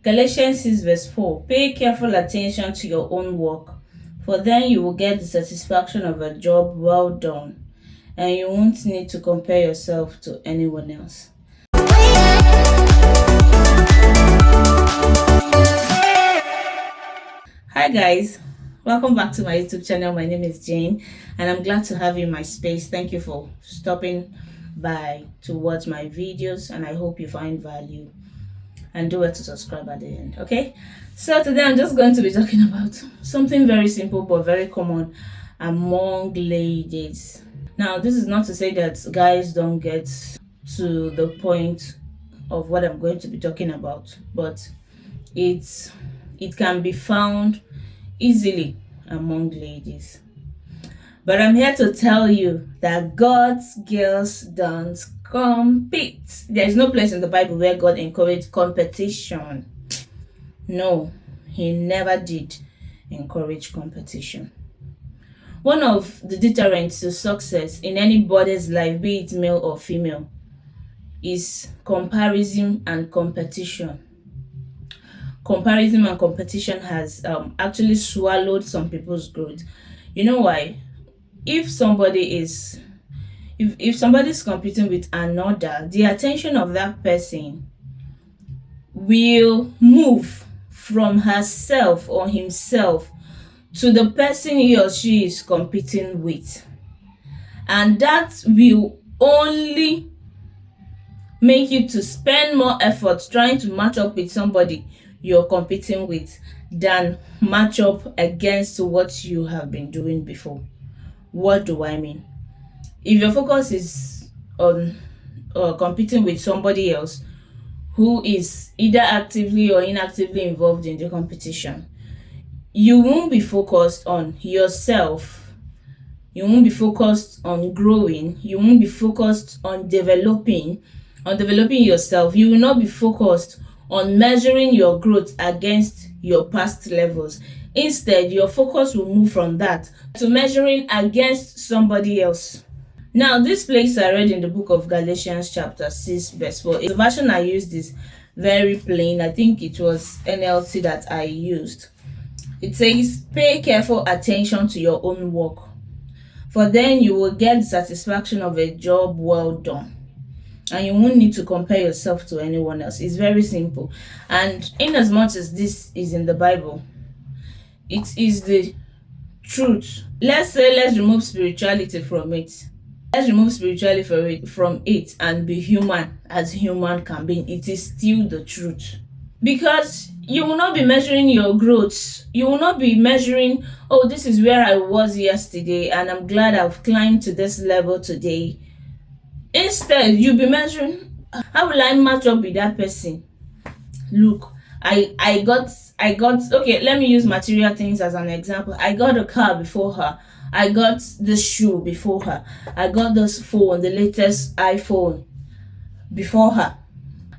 Galatians 6 verse 4. Pay careful attention to your own work, for then you will get the satisfaction of a job well done, and you won't need to compare yourself to anyone else. Hi guys, welcome back to my YouTube channel. My name is Jane and I'm glad to have you in my space. Thank you for stopping by to watch my videos, and I hope you find value, and do well to subscribe at the end. Okay, so today I'm just going to be talking about something very simple but very common among ladies. Now, this is not to say that guys don't get to the point of what I'm going to be talking about, but it can be found easily among ladies. But I'm here to tell you that God's girls don't compete. There is no place in the Bible where God encouraged competition. No, he never did encourage competition. One of the deterrents to success in anybody's life, be it male or female, is comparison and competition. Comparison and competition has actually swallowed some people's growth. You know why? If somebody is competing with another, the attention of that person will move from herself or himself to the person he or she is competing with, and that will only make you to spend more effort trying to match up with somebody you're competing with than match up against what you have been doing before. What do I mean? If your focus is on competing with somebody else who is either actively or inactively involved in the competition, you won't be focused on yourself. You won't be focused on growing. You won't be focused on developing yourself. You will not be focused on measuring your growth against your past levels. Instead, your focus will move from that to measuring against somebody else. Now, this place I read in the book of Galatians chapter 6 verse 4. The version I used is very plain. I think it was NLT that I used. It says, pay careful attention to your own work, for then you will get the satisfaction of a job well done, and you won't need to compare yourself to anyone else. It's very simple. And in as much as this is in the Bible, it is the truth. Let's remove spirituality from it. Let's remove spirituality from it and be human as human can be. It is still the truth. Because you will not be measuring your growth. You will not be measuring, oh, this is where I was yesterday and I'm glad I've climbed to this level today. Instead, you'll be measuring, how will I match up with that person? Look, I got okay, let me use material things as an example. I got a car before her. I got this shoe before her. I got this phone, the latest iPhone, before her.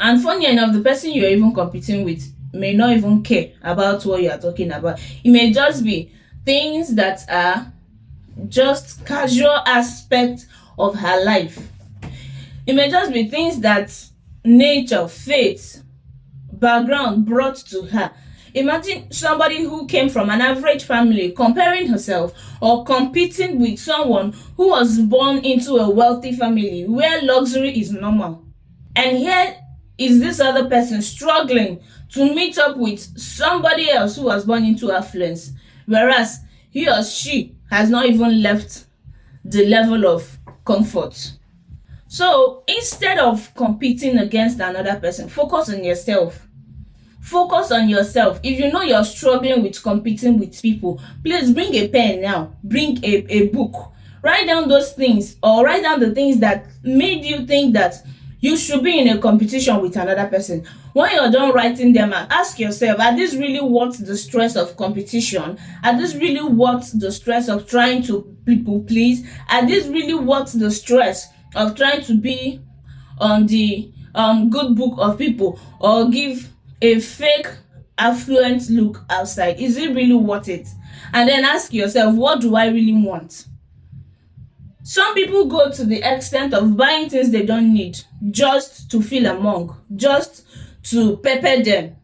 And funny enough, the person you're even competing with may not even care about what you are talking about. It may just be things that are just casual aspects of her life. It may just be things that nature, fate, background brought to her. Imagine somebody who came from an average family comparing herself or competing with someone who was born into a wealthy family where luxury is normal. And here is this other person struggling to meet up with somebody else who was born into affluence, whereas he or she has not even left the level of comfort. So instead of competing against another person, focus on yourself. Focus on yourself. If you know you're struggling with competing with people, please bring a pen now. Bring a book. Write down those things, or write down the things that made you think that you should be in a competition with another person. When you're done writing them, ask yourself, are these really worth the stress of competition? Are these really worth the stress of trying to people please? Are these really worth the stress of trying to be on the good book of people, or give a fake affluent look outside? Is it really worth it? And then ask yourself, what do I really want? Some people go to the extent of buying things they don't need just to feel among, just to pepper them.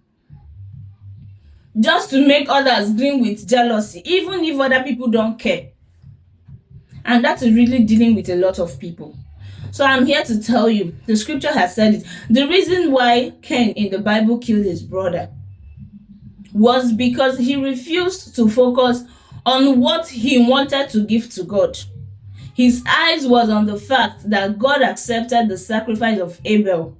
just to make others green with jealousy, even if other people don't care. And that is really dealing with a lot of people. So I'm here to tell you, the scripture has said it. The reason why Cain in the Bible killed his brother was because he refused to focus on what he wanted to give to God. His eyes was on the fact that God accepted the sacrifice of Abel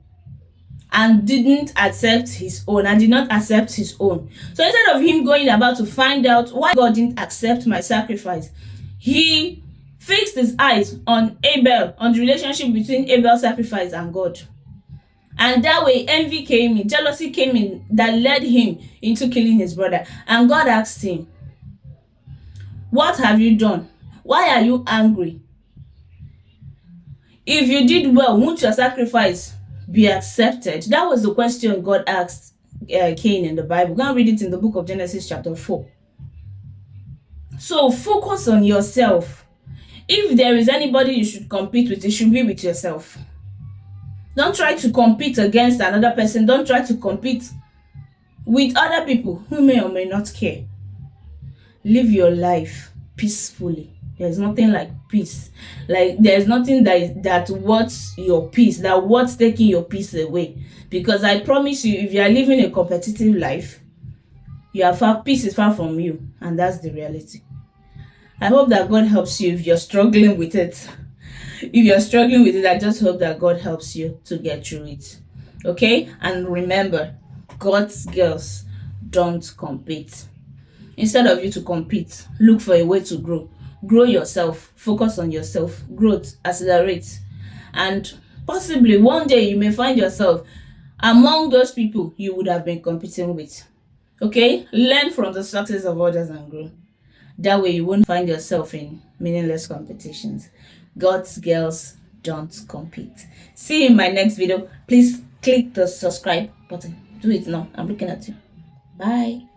and didn't accept his own, and did not accept his own. So instead of him going about to find out why God didn't accept my sacrifice, he fixed his eyes on Abel, on the relationship between Abel's sacrifice and God. And that way envy came in, jealousy came in, that led him into killing his brother. And God asked him, what have you done? Why are you angry? If you did well, won't your sacrifice be accepted? That was the question God asked Cain in the Bible. Go and read it in the book of Genesis chapter 4. So focus on yourself. If there is anybody you should compete with, it should be with yourself. Don't try to compete against another person. Don't try to compete with other people who may or may not care. Live your life peacefully. There's nothing like peace. Like there's nothing that wants your peace, that wants taking your peace away. Because I promise you, if you are living a competitive life, peace is far from you, and that's the reality. I hope that God helps you if you're struggling with it. If you're struggling with it, I just hope that God helps you to get through it. Okay? And remember, God's girls don't compete. Instead of you to compete, look for a way to grow. Grow yourself. Focus on yourself. Growth, accelerate. And possibly one day you may find yourself among those people you would have been competing with. Okay? Learn from the success of others and grow. That way you won't find yourself in meaningless competitions. God's girls don't compete. See you in my next video. Please click the subscribe button. Do it now. I'm looking at you. Bye.